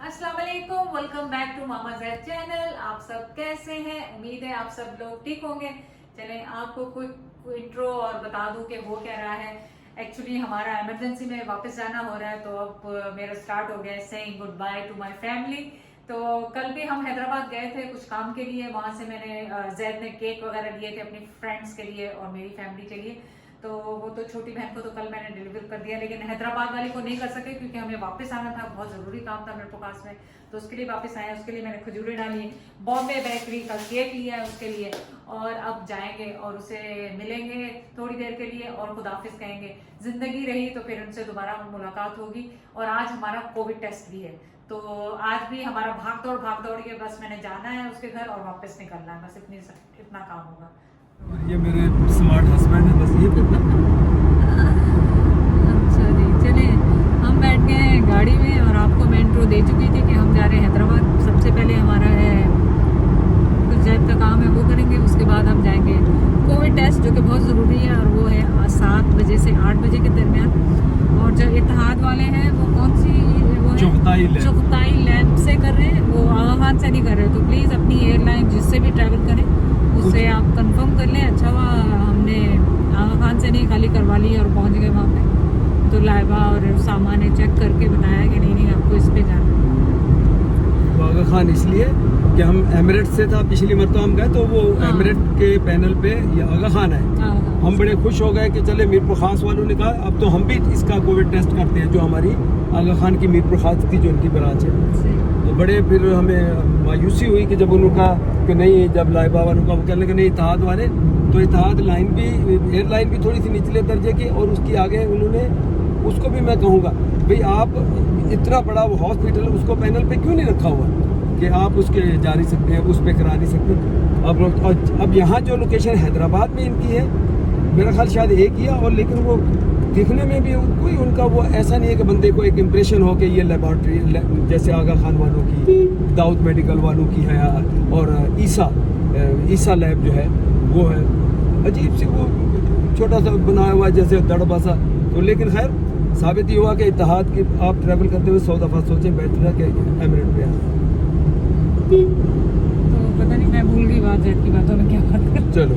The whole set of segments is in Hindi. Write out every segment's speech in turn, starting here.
अस्सलाम वालेकुम, welcome back to Mama Zaid channel. आप सब कैसे हैं? उम्मीद है आप सब लोग ठीक होंगे। चलें आपको क्विक इंट्रो और बता दूं कि हो क्या रहा है। एक्चुअली हमारा इमरजेंसी में वापस जाना हो रहा है, तो अब मेरा स्टार्ट हो गया है saying good by two my family. तो कल भी हम हैदराबाद गए थे कुछ काम के लिए, वहां से मैंने जैद ने केक वगैरह लिए थे अपनी फ्रेंड्स के लिए और मेरी फैमिली के लिए। तो वो तो छोटी बहन को तो कल मैंने डिलीवर कर दिया, लेकिन हैदराबाद वाले को नहीं कर सके क्योंकि हमें वापस आना था, बहुत जरूरी काम था मेरे पास में, तो उसके लिए वापस आए। उसके लिए मैंने खजूरें डाली, बॉम्बे बेकरी का केक लिया है उसके लिए, और अब जाएंगे और उसे मिलेंगे थोड़ी देर के लिए और खुदाफिज कहेंगे। जिंदगी रही तो फिर उनसे दोबारा मुलाकात होगी। और आज हमारा कोविड टेस्ट भी है, तो आज भी हमारा भाग दौड़ के बस मैंने जाना है उसके घर और वापस निकलना है, बस इतना काम होगा। ये मेरे स्मार्ट हस्बैंड है, बस ये अच्छा जी, चले हम बैठ गए हैं गाड़ी में और आपको मैं इंट्रो दे चुकी थी कि हम जा रहे हैं हैदराबाद। सबसे पहले हमारा है कुछ जैद का काम है, वो करेंगे। उसके बाद हम जाएंगे कोविड टेस्ट, जो कि बहुत ज़रूरी है, और वो है 7 बजे से 8 बजे के दरमियान। और जो इत्तेहाद वाले हैं वो कौन सी वो है चुगताई लैब से कर रहे हैं, वो आगा खान से नहीं कर रहे। तो प्लीज़ अपनी एयरलाइन जिससे भी ट्रैवल करें उससे आप कंफर्म कर लें। अच्छा हुआ हमने आगा खान से नहीं खाली करवा ली और पहुंच गए वहाँ पे, तो लाइबा और सामान चेक करके बताया कि नहीं आपको इस पे जाना है। आगा खान इसलिए कि हम एमिरेट से था, पिछली मरतबा हम गए तो वो एमिरेट के पैनल पे ये आगा खान है। हम बड़े खुश हो गए कि चले मीरपुर खास वालों ने कहा अब तो हम भी इसका कोविड टेस्ट करते हैं, जो हमारी आगा खान की मीरपुर खास की जो उनकी ब्रांच है। तो बड़े फिर हमें मायूसी हुई कि जब उन्होंने कहा कि नहीं, जब लाइबा वालों का वो कहने लगे नहीं इत्तेहाद वाले, तो इत्तेहाद लाइन भी एयरलाइन भी थोड़ी सी निचले दर्जे की, और उसकी आगे उन्होंने उसको भी मैं कहूँगा भाई आप इतना बड़ा वो हॉस्पिटल उसको पैनल पे क्यों नहीं रखा हुआ कि आप उसके जा नहीं सकते हैं, उस पर करा नहीं सकते। अब यहाँ जो लोकेशन हैदराबाद में इनकी है, मेरा ख्याल शायद एक ही है, और लेकिन वो दिखने में भी कोई उनका वो ऐसा नहीं है कि बंदे को एक इम्प्रेशन हो कि ये लेबॉर्ट्री जैसे आगा खान वालों की, दाऊद मेडिकल वालों की है, और ईसा लैब जो है वो है अजीब सी वो छोटा सा बनाया हुआ जैसे दड़बा सा। तो लेकिन खैर साबित ही हुआ कि इत्तेहाद की आप ट्रैवल करते हुए 100 दफ़ा सोचें बेहतर है कि एमिरेट पे आए। तो पता नहीं मैं भूल गई बात की बातों में क्या बात कर। चलो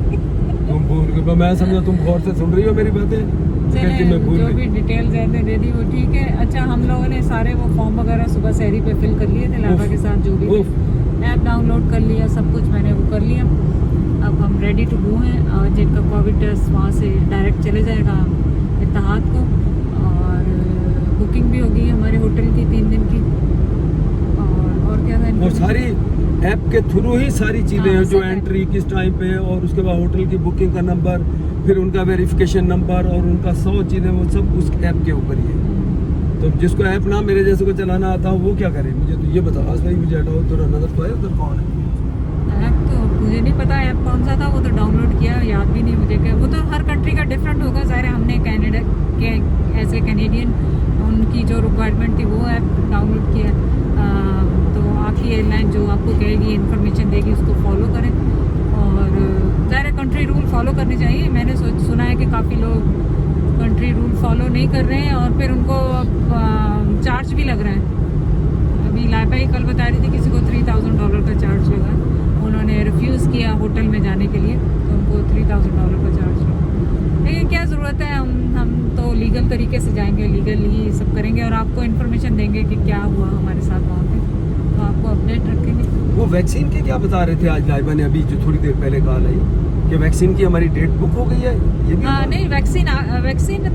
तुम भूल गए, मैं समझा तुम गौर से सुन रही हो मेरी बातें। जो भी डिटेल ने दे दी वो ठीक है। अच्छा, हम लोगों ने सारे वो फॉर्म वगैरह सुबह शहरी पे फिल कर लिए थे लाइबा के साथ, जो भी ऐप डाउनलोड कर लिया, सब कुछ मैंने वो कर लिया। अब हम रेडी टू गो हैं, और जिनका कोविड टेस्ट वहाँ से डायरेक्ट चले जाएगा इत्तेहाद को, और बुकिंग भी होगी हमारे होटल की 3 दिन की, और क्या था, वो सारी ऐप के थ्रू ही सारी चीज़ें हैं, जो एंट्री किस टाइम पे, और उसके बाद होटल की बुकिंग का नंबर, फिर उनका वेरिफिकेशन नंबर, और उनका 100 चीज़ें, वो सब उस ऐप के ऊपर ही है। तो जिसको ऐप ना मेरे जैसे को चलाना आता हो वो क्या करे, मुझे तो ये बताओ। आज भाई मुझे हटाओ, तो नजर तो है उधर कौन है? ऐप तो मुझे नहीं पता ऐप कौन सा था, वो तो डाउनलोड किया, याद भी नहीं मुझे कि वो तो हर कंट्री का डिफरेंट होगा। ज़ाहिर है हमने कनाडा के एज ए कैनेडियन उनकी जो रिक्वायरमेंट थी वो ऐप डाउनलोड किया। तो आपकी एयरलाइन जो आपको कहेगी, इन्फॉर्मेशन देगी, उसको फॉलो करें। और ज़ाहिर है कंट्री रूल फॉलो करनी चाहिए। मैंने सुना है कि काफ़ी लोग कंट्री रूल फॉलो नहीं कर रहे हैं और फिर उनको चार्ज भी लग रहा है। अभी लाइबा ही कल बता रही थी किसी को $3000 का चार्ज लगा, उन्होंने रिफ्यूज़ किया होटल में जाने के लिए, तो उनको $3000 का चार्ज लगा। लेकिन क्या ज़रूरत है, हम तो लीगल तरीके से जाएंगे, लीगल ही सब करेंगे, और आपको इन्फॉर्मेशन देंगे कि क्या हुआ हमारे साथ वहाँ पे, तो आपको अपडेट रखेंगे। वो वैक्सीन के क्या बता रहे थे आज लाइबा ने, अभी जो थोड़ी देर पहले कहा है कि वैक्सीन की हमारी डेट बुक हो गई है, ये भी नहीं, वैक्सीन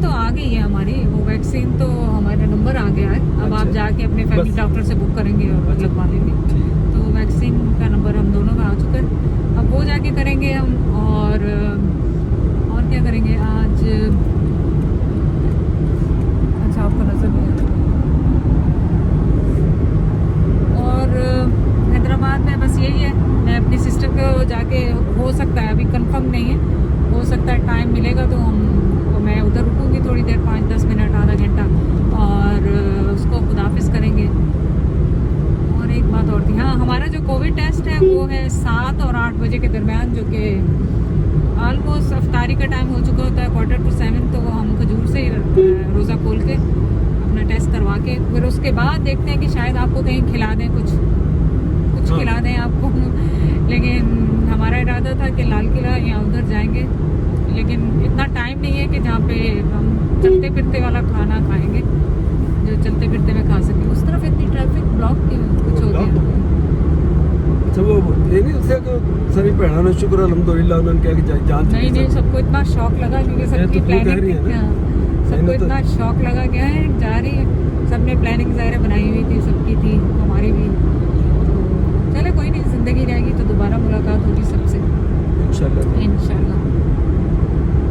तो आ गई है हमारी, वो वैक्सीन तो हमारा नंबर आ गया है। अब आप जाके अपने फैमिली डॉक्टर से बुक करेंगे और लगवा लेंगे। तो वैक्सीन का नंबर हम दोनों का आ चुका है, अब वो जाके करेंगे हम। और क्या करेंगे आज? अच्छा, आपको नजर नहीं आ रहा। और हैदराबाद में बस यही है, मैं अपनी सिस्टर को जाके, हो सकता है अभी कंफर्म नहीं है, हो सकता है टाइम मिलेगा तो मैं उधर रुकूंगी थोड़ी देर, 5-10 मिनट, आधा घंटा, और उसको खुदाफिज करेंगे। और एक बात और थी, हाँ, हमारा जो कोविड टेस्ट है वो है 7 और 8 बजे के दरमियान, जो कि ऑलमोस्ट अफ्तारी का टाइम हो चुका होता है, 6:45, तो हम खजूर से ही रोज़ा खोल के अपना टेस्ट करवा के फिर उसके बाद देखते हैं कि शायद आपको कहीं खिला दें कुछ हाँ। खिला दें आपको। लेकिन हमारा इरादा था कि लाल किला या उधर जाएंगे, लेकिन इतना टाइम नहीं है कि जहाँ पे हम चलते फिरते वाला खाना खाएंगे जो चलते फिरते में खा सकें। उस तरफ इतनी ट्रैफिक ब्लॉक की कुछ हो गया। अच्छा वो ये नहीं उससे कि सारी भैनों ने शुक्र अल्हम्दुलिल्लाह उन्होंने कहा कि जान नहीं सबको इतना शौक लगा क्योंकि सबकी प्लानिंग सबको इतना शौक लगा गया है, जा रही है, सबने प्लानिंग ज़ाहिर बनाई हुई थी, सबकी थी, हमारी भी। तो चले कोई नहीं, ज़िंदगी रहेगी तो दोबारा मुलाकात होगी सबसे इंशाल्लाह।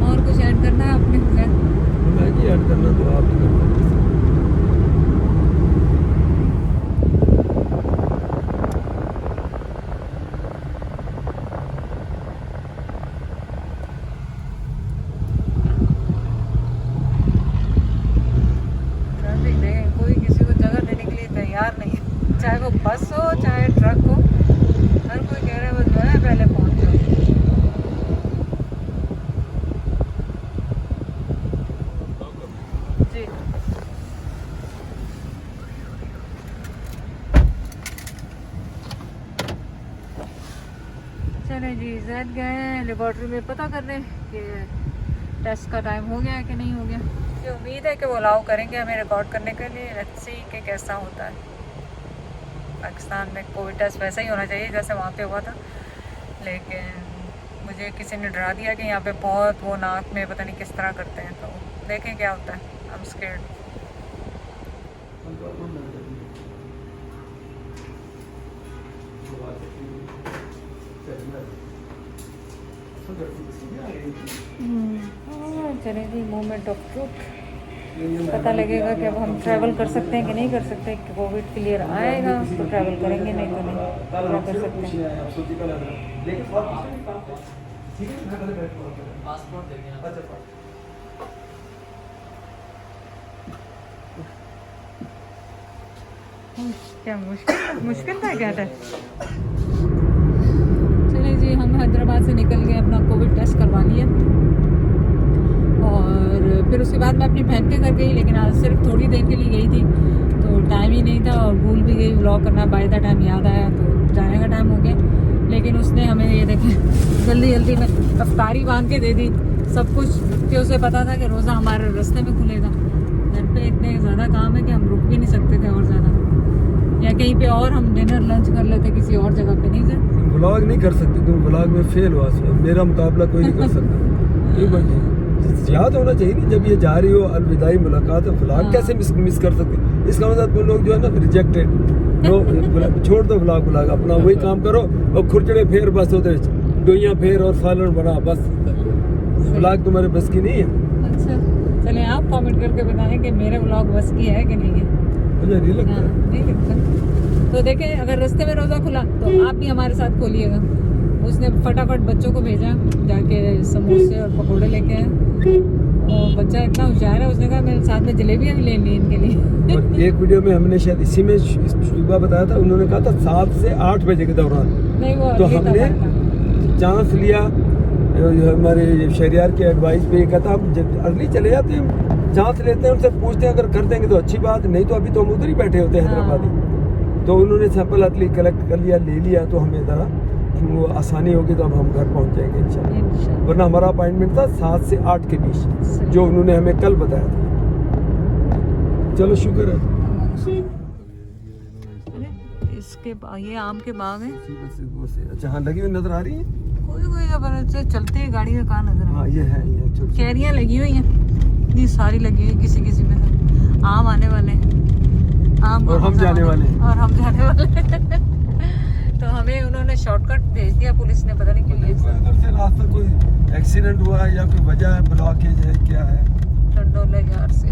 और कुछ ऐड करना है आपने? मैगी ऐड करना तो आप ही करना। चाहे वो बस हो चाहे ट्रक हो, हर कोई कह रहा है वो जो है पहले पहुंच जाओ। जी चले जी, ज़ैद गए हैं लेबॉर्ट्री में पता करने कि टेस्ट का टाइम हो गया है कि नहीं हो गया। ये उम्मीद है कि वो अलाउ करेंगे हमें रिकॉर्ड करने के लिए। लेट्स सी कि कैसा होता है। पाकिस्तान में कोविड टेस्ट वैसा ही होना चाहिए जैसे वहाँ पे हुआ था, लेकिन मुझे किसी ने डरा दिया कि यहाँ पे बहुत वो नाक में पता नहीं किस तरह करते हैं, तो देखें क्या होता है। I am scared. चले जी, मोमेंट ऑफ ट्रूथ, पता लगेगा कि अब हम ट्रैवल कर सकते हैं कि नहीं कर सकते। कोविड क्लियर आएगा तो ट्रैवल करेंगे, नहीं तो नहीं क्या कर सकते हैं। क्या मुश्किल था क्या था। चलिए जी, हम हैदराबाद से निकल गए, अपना कोविड टेस्ट करवा लिया और फिर उसके बाद मैं अपनी बहन के घर गई, लेकिन आज सिर्फ थोड़ी देर के लिए गई थी तो टाइम ही नहीं था और भूल भी गई व्लॉग करना। बाय द टाइम याद आया तो जाने का टाइम हो गया, लेकिन उसने हमें ये देखें जल्दी में अफ्तारी बांध के दे दी सब कुछ, कि उसे पता था कि रोज़ा हमारे रास्ते में खुलेगा। घर पे इतने ज़्यादा काम है कि हम रुक भी नहीं सकते थे और ज़्यादा, या कहीं पे और हम डिनर लंच कर लेते किसी और जगह पे। नहीं सर व्लॉग नहीं कर सकते, तुम व्लॉग में फेल हुआ, मेरा मुकाबला कोई नहीं कर सकता। ये बात याद होना चाहिए ना, जब ये जा रही हो अलविदाई मुलाकात, व्लॉग कैसे मिस कर सकते। इसका मतलब तुम लोग जो है ना रिजेक्टेड, छोड़ दो व्लॉग अपना वही काम करो और खुरचड़े फेर बस होते डोइयाँ फेर और सालन बना, बस व्लॉग तुम्हारे बस की नहीं है। अच्छा चले, आप कमेंट करके बताएं कि मेरे व्लॉग बस की है कि नहीं है। मुझे नहीं लगता। नहीं लगता तो देखें, अगर रास्ते में रोज़ा खुला तो आप भी हमारे साथ खोलिएगा। उसने फटाफट बच्चों को भेजा, जाके समोसे और पकौड़े लेके आए, और बच्चा इतना होशियार है, उसने कहा मेरे साथ में जलेबियाँ भी लेनी है इनके लिए। और एक वीडियो में हमने शायद इसी में सुबह बताया था, उन्होंने कहा था 7 से 8 बजे के दौरान, नहीं वो तो हमने चांस लिया हमारे शहरियार के एडवाइस पे, ये कहता हम अर्ली चले जाते हैं, चांस लेते हैं, उनसे पूछते हैं, अगर कर देंगे तो अच्छी बात, नहीं तो अभी तो हम उधर ही बैठे होते हैं हैदराबादी। तो उन्होंने सैंपल अर्ली कलेक्ट कर लिया, ले लिया, तो हमें ज़रा वो आसानी होगी, तो अब हम घर पहुंच जाएंगे इंशाल्लाह। वरना हमारा अपॉइंटमेंट था 7 से 8 के बीच, जो उन्होंने हमें कल बताया था। चलो शुक्र है। इसके ये आम के बाग हैं। अच्छा हाँ, लगी हुई नजर आ रही है, कोई जबरदस्त से चलते हैं गाड़ी में कहाँ नजर हाँ ये है, ये कैरियाँ लगी हुई हैं, ये सारी लगी हुई, किसी में आम आने वाले हैं, आम और हम जाने वाले तो हमें उन्होंने शॉर्टकट भेज दिया पुलिस ने, पता नहीं क्यों। उधर से रास्ता कोई एक्सीडेंट हुआ है या कोई वजह है, ब्लॉकेज है, क्या है। टंडोला यार से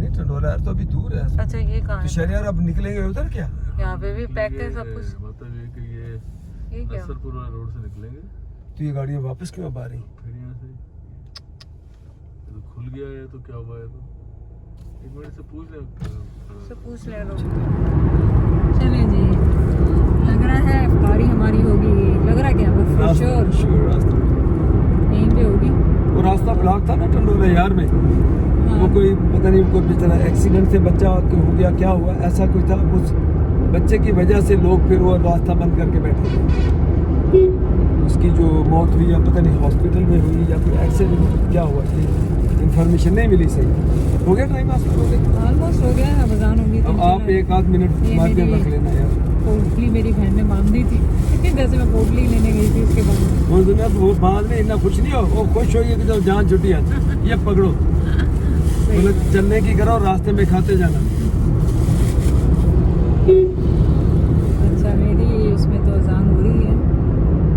टंडोला यार तो अभी दूर है। अच्छा ये कहाँ है? शहरियार अब निकलेंगे उधर क्या? यहाँ पे भी पैक है सब कुछ। मतलब ये कि ये क्या असरपुर वाला रोड से निकलेंगे, तो ये गाड़ियाँ वापस क्यों अब आ रही? फिर यहाँ से तो खुल गया है, तो क्या हुआ है, तो एक मिनट से पूछ ले चले जी, लग रहा है अफ्तारी हमारी होगी, लग रहा क्या श्योर यहीं पे होगी। वो रास्ता ब्लॉक था ना टंडोला यार में, वो कोई पता नहीं कोई बेचारा एक्सीडेंट से बच्चा हो गया, क्या हुआ, ऐसा कोई था। उस बच्चे की वजह से लोग फिर वो रास्ता बंद करके बैठे थे। उसकी जो मौत हुई या पता नहीं हॉस्पिटल में हुई या कोई एक्सीडेंट क्या हुआ, इन्फॉर्मेशन नहीं मिली सही। हो गया टाइम आपका? हो गया, ऑलमोस्ट हो गया, अब अजान होगी। अब आप एक आध मिनट मार्जिन रख लेना यार। पोटली मेरी बहन ने बांध दी थी, जैसे मैं पोटली लेने गई थी उसके बाद। और दुनिया वो बांध में इतना खुश नहीं हो, वो खुश होइए कि जब जान छुट्टी आती ये पकड़ो, मतलब चलने की करो, रास्ते में खाते जाना। अच्छा मेरी इसमें तो अजान हो रही है,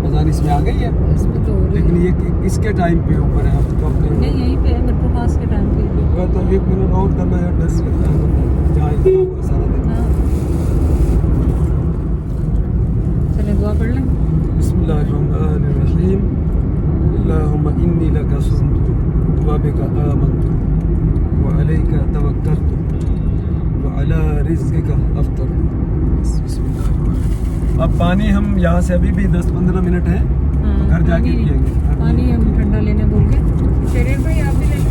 अजान इसमें आ गई है, इसमें तो हो रही लेकिन है। ये किसके टाइम पे ऊपर है? आप तो अपने नहीं यहीं पे है, मेरे पास के टाइम पे। तो एक मिनट और करना यार, डर लगता है जहाँ इतना हुआ सारा दिन। हाँ। चले दुआ पढ़ लें। बिस्मिल्लाहिर्रहमानिर्रहीम। अल्लाहुम्मा इन्नी लका सुमतु व बिका आमन्तु व अलैका तवक्कलतु व अला रिज़्क़िका अफ़्तरतु। बिस्मिल्लाह। अब पानी हम यहाँ से अभी भी 10-15 मिनट है, घर जाके पिएंगे। पानी हम ठंडा लेने भूल गए। शरीर भाई आप भी ले लो।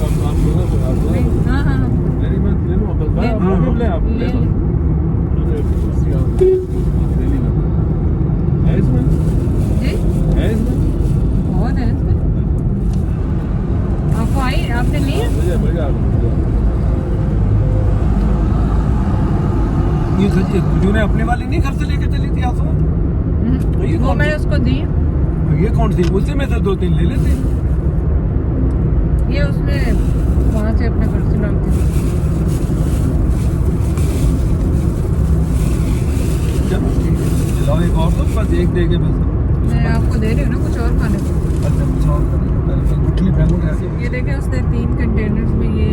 आप लोगों को आप नहीं, हाँ हाँ हाँ। मेरी मैं ले लूँ बस भाई, ले- आप हाँ, लोग ले, आप ले ले लो। लो। मुझे कुर्सी आप ले ली ना। है इसमें? जी है इसमें? बहुत है इसमें। आपको आई, आपने ली है? भैया भैया ये सच्ची तूने अपने वाली नहीं घर से लेके चली थी आंसू? ये वो कौन मैंने उसको दी। ये कौन सी? उसी में से 2-3 ले लेते। ये उसने वहाँ से अपने घर से डालती थी। चलो ठीक है, चलाओ एक और तो बस एक देगे बस। मैं आपको दे रही हूँ ना कुछ और खाने को। अच्छा कुछ और करें, पहले तो गुठली फेंकूंगा ऐसे। ये देखे उसने 3 कंटेनर्स में ये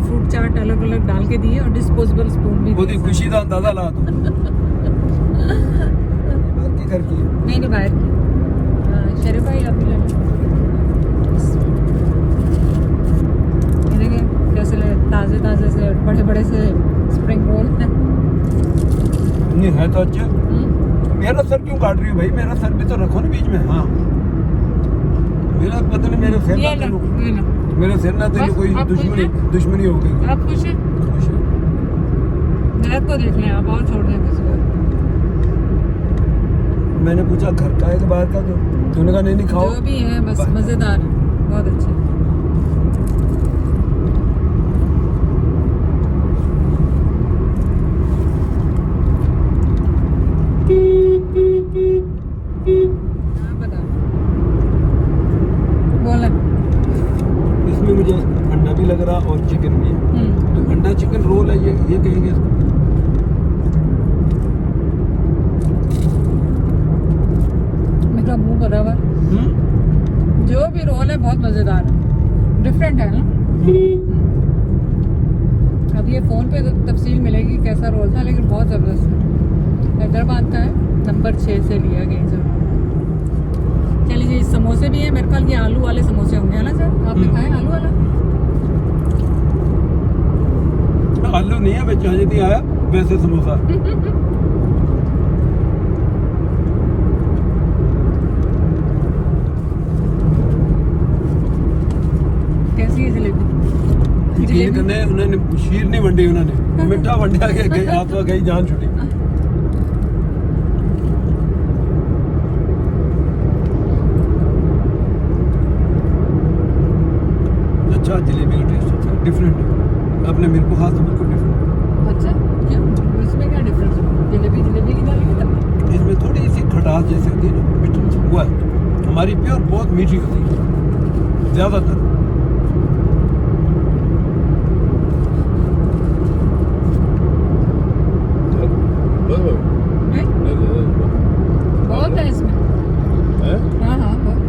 फ्रूट चाट अलग अलग डाल के दिए और डिस्पोजेबल स्पून भी बहुत दिए ही साथ। खुशी का अंदाजा ला तू। बात की कर की है। नहीं नहीं बाहर की। शरीफ भाई आप भी ले लो। ये देखें कैसे ताज़े ताज़े से बड़े बड़े से स्प्रिंग रोल हैं। नहीं है तो अच्छे। मेरा सर क्यों काट रही हो भाई? मेरा सर भी तो रखो ना बीच में। हाँ मेरा पता नहीं, मेरे सिर ये ना लो, तेरे ये लो। मेरे सिर ना तेरे बस, कोई आप खुश दुश्मनी हो गई। आप खुश हैं? खुश है। मेहनत को देख लें आप, और छोड़ दें किसी को। मैंने पूछा घर का है कि बाहर का? तो तूने कहा नहीं खाओ। जो भी है बस मज़ेदार है, बहुत अच्छे। हाँ, बताओ। बोला। इसमें मुझे अंडा भी लग रहा और चिकन भी है। तो अंडा चिकन रोल है ये कहेंगे इसको। मेरा मुंह भरा हुआ। जो भी रोल है बहुत मज़ेदार है, डिफरेंट है ना। अब ये फ़ोन पे तफसील मिलेगी कैसा रोल था, लेकिन बहुत ज़बरदस्त है। हैदराबाद का है, नंबर 6 से लिया गया सर। चलिए जी, समोसे भी हैं मेरे ख्याल। ये आलू वाले समोसे होंगे है ना सर? आपने खाए आलू वाला? आलू नहीं है, बच्चा नहीं आया वैसे समोसा। कैसी है जलेबी? यकीन करने उन्होंने शीर नहीं वंडी, उन्होंने मिठा वंडा के गई आप गई जान छुटी। अच्छा जलेबी का टेस्ट अच्छा डिफरेंट है, अपने मेरे को खास तो बिल्कुल डिफरेंट। अच्छा क्यों? इसमें क्या डिफरेंस है? जलेबी जलेबी की दाल की तरह। इसमें थोड़ी सी खटास जैसे होती है ना, मिठास हुआ है। हमारी प्योर बहुत मीठी होती है ज़्यादातर। हैं? बहुत है इसमें। हाँ हाँ बहुत।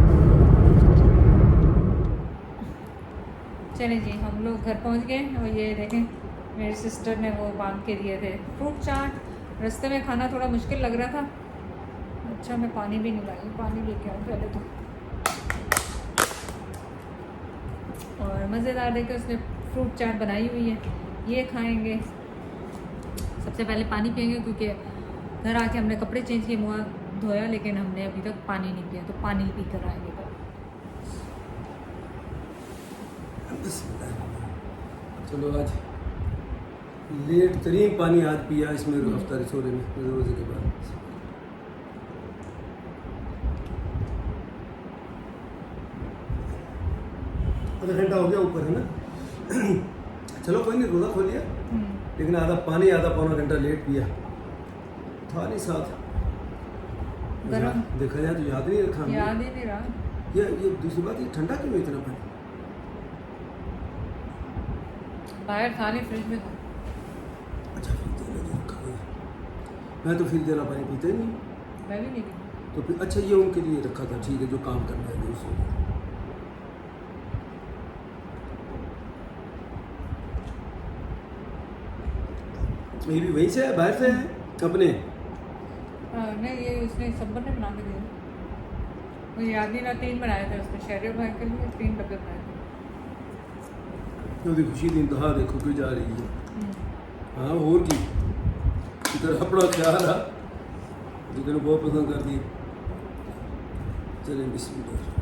चलिए जी, हम लोग घर पहुंच गए और ये देखें मेरी सिस्टर ने वो बांध के दिए थे फ्रूट चाट। रास्ते में खाना थोड़ा मुश्किल लग रहा था। अच्छा मैं पानी भी नहीं लाई, पानी लेके आऊँ पहले तो। और मज़ेदार देखे उसने फ्रूट चाट बनाई हुई है, ये खाएंगे। सबसे पहले पानी पियेंगे क्योंकि घर आके हमने कपड़े चेंज किए, मुँह धोया, लेकिन हमने अभी तक पानी नहीं पिया, तो पानी पी कर आएंगे। चलो आज लेट तरीन पानी आज पिया इसमें अफ्तारी सोने में रोजे के बाद। आधा घंटा हो गया ऊपर है ना। चलो कोई नहीं, रोजा खोलिए, लेकिन आधा पानी आधा पौना घंटा लेट पिया था नहीं साथ। गरम देखा जाए तो याद नहीं रखा, याद ही नहीं रहा। ये दूसरी बात, ये ठंडा क्यों है इतना पानी? बाहर था नहीं, फ्रिज में था। अच्छा फ्रिज वाला जो रखा हुआ है, मैं तो फ्रिज वाला पानी पीता ही नहीं। मैं भी नहीं पी। तो फिर अच्छा ये उनके लिए रखा था, ठीक है, जो काम करना है उसको। ये भी वहीं से है, बाहर से है अपने? नहीं, ये उसने सबर ने बना के दिया, मुझे याद नहीं रहा। 3 बनाए थे उसने, शहर भाई के लिए 3 डब्बे बनाए थे। ਉਹਦੀ खुशी ਦੀ इंतहा देखो क्यों जा रही है। हाँ और की इधर अपना ख्याल है, जिधर बहुत पसंद करती है। चलें बिस्मिल्लाह।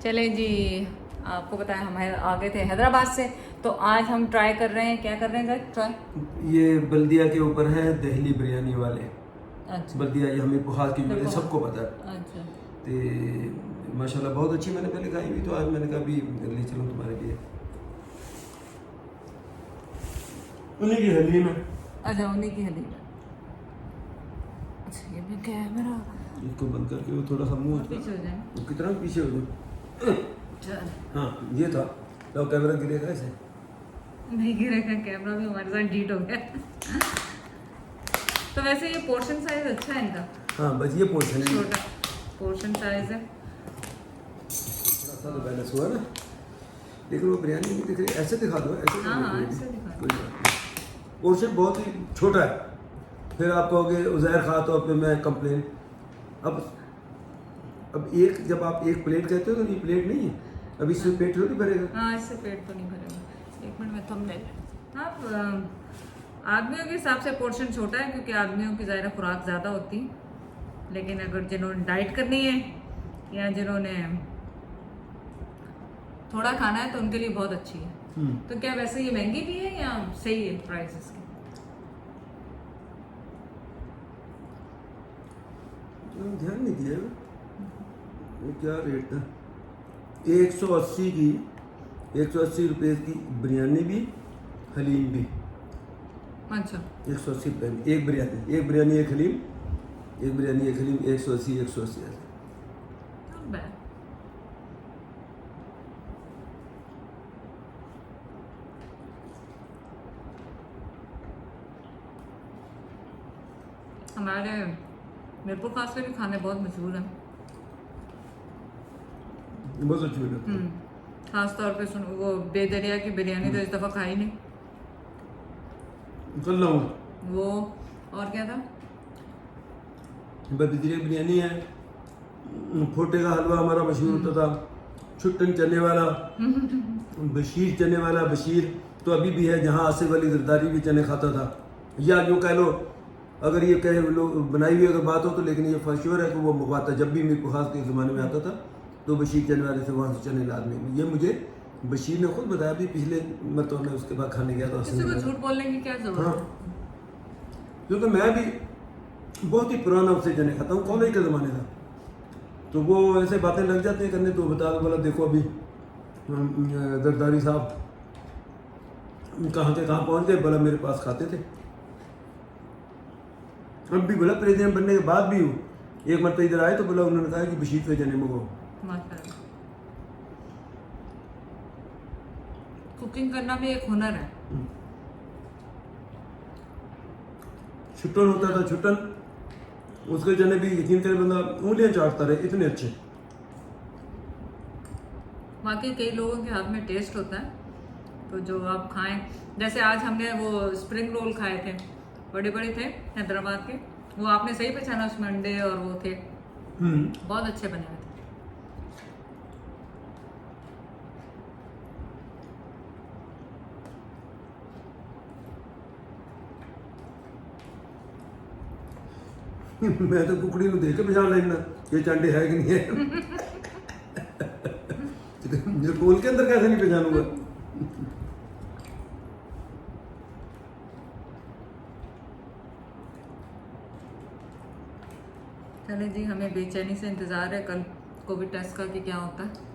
चले जी, आपको पता है हम आ गए थे हैदराबाद से, तो आज हम ट्राई कर रहे हैं। क्या कर रहे हैं सर? ट्राई ये बल्दिया के ऊपर है दहली बिरयानी वाले। अच्छा बल्दिया ये हमें बुखार की वजह सबको पता है। अच्छा, तो माशाल्लाह बहुत अच्छी, मैंने पहले खाई हुई, तो आज मैंने कहा भी ले चलूँ तुम्हारे लिए। उन्हीं की हलीम है। अच्छा उन्हीं की हलीम। अच्छा ये भी कैमरा इसको बंद करके वो थोड़ा सा मुंह पीछे हो जाए। वो कितना पीछे हो जाए। चल हाँ ये था, लो कैमरा गिरेगा ऐसे। नहीं गिरेगा, कैमरा भी हमारे साथ डीट हो गया। तो वैसे ये पोर्शन साइज अच्छा है इनका। हाँ बस ये पोर्शन है, छोटा पोर्शन साइज है। थोड़ा सा तो बैलेंस हुआ ना, लेकिन वो बिरयानी नहीं दिख रही। ऐसे दिखा दो, ऐसे हाँ, दिखा दो। ऐसे दिखा दो। कोई बात नहीं, पोर्शन बहुत ही छोटा है। फिर आप कहोगे उज़ैर खा तो अब मैं कंप्लेन। अब एक जब आप एक प्लेट कहते हो तो ये प्लेट नहीं है, अब इससे पेट थोड़ी भरेगा। हाँ इससे पेट तो नहीं भरेगा। 1 मिनट में थंबनेल। हाँ आदमियों के हिसाब से पोर्शन छोटा है, क्योंकि आदमियों की ज़ाहिर खुराक ज़्यादा होती, लेकिन अगर जिन्होंने डाइट करनी है या जिन्होंने थोड़ा खाना है तो उनके लिए बहुत अच्छी है। तो क्या वैसे ये महंगी भी है या सही है प्राइस इसकी? ध्यान नहीं दिया ये क्या रेट था। 180 की 180 रुपये की बिरयानी भी, हलीम भी। अच्छा 180 रुपये में एक बिरयानी, एक बिरयानी एक हलीम, एक बिरयानी एक हलीम, 180 180 ऐसे। not bad। हमारे मीरपुर खास के भी खाने बहुत मशहूर हैं। बहुत अच्छी लगती है। खास तौर पे सुन वो बेदरिया की बिरयानी तो इस दफ़ा खाई नहीं। चल रहा हूँ वो और क्या था? बेदरिया बिरयानी है, फोटे का हलवा हमारा मशहूर होता था, छुट्टन चने वाला, बशीर चने वाला। बशीर तो अभी भी है, जहाँ आसिफ अली जरदारी भी चने खाता था। या यूँ कह लो, अगर ये कहे लोग बनाई हुई अगर बात हो तो, लेकिन ये फश्योर है कि वो मंगवाता। जब भी मीर खास के ज़माने में आता था तो बशीर चने वाले से वहाँ से चने लादमी। ये मुझे बशीर ने खुद बताया भी, पिछले मतलब मैं उसके बाद खाने गया था। किसी को झूठ बोलने की क्या जरूरत हाँ, है? क्योंकि मैं भी बहुत ही पुराना उससे चने खाता हूँ, कॉलेज के ज़माने का। तो वो ऐसे बातें लग जाती हैं करने, तो बता दो बोला देखो अभी जरदारी साहब कहाँ के कहाँ पहुँच गए, बोला मेरे पास खाते थे। अब भी बोला प्रेसिडेंट बनने के बाद भी हूँ, एक मरतबा इधर आए तो बोला, उन्होंने कहा कि बशीर से चने मंगवाओ। माशाल्लाह, कुकिंग करना भी एक हुनर है। छुट्टन होता था, छुट्टन उसके चने भी यकीन करे बंदा उंगलियां चाटता रहे, इतने अच्छे। बाकी कई लोगों के हाथ में टेस्ट होता है, तो जो आप खाएं, जैसे आज हमने वो स्प्रिंग रोल खाए थे, बड़े बड़े थे हैदराबाद के, वो आपने सही पहचाना, उसमें अंडे और वो थे। बहुत अच्छे बने हुए थे। मैं तो कुकड़ी ਨੂੰ देख के पहचान लेना ये चांटे है कि नहीं है। जो खोल के अंदर कैसे नहीं पहचानूंगा। चले जी, हमें बेचैनी से इंतजार है कल कोविड टेस्ट का कि क्या होता है।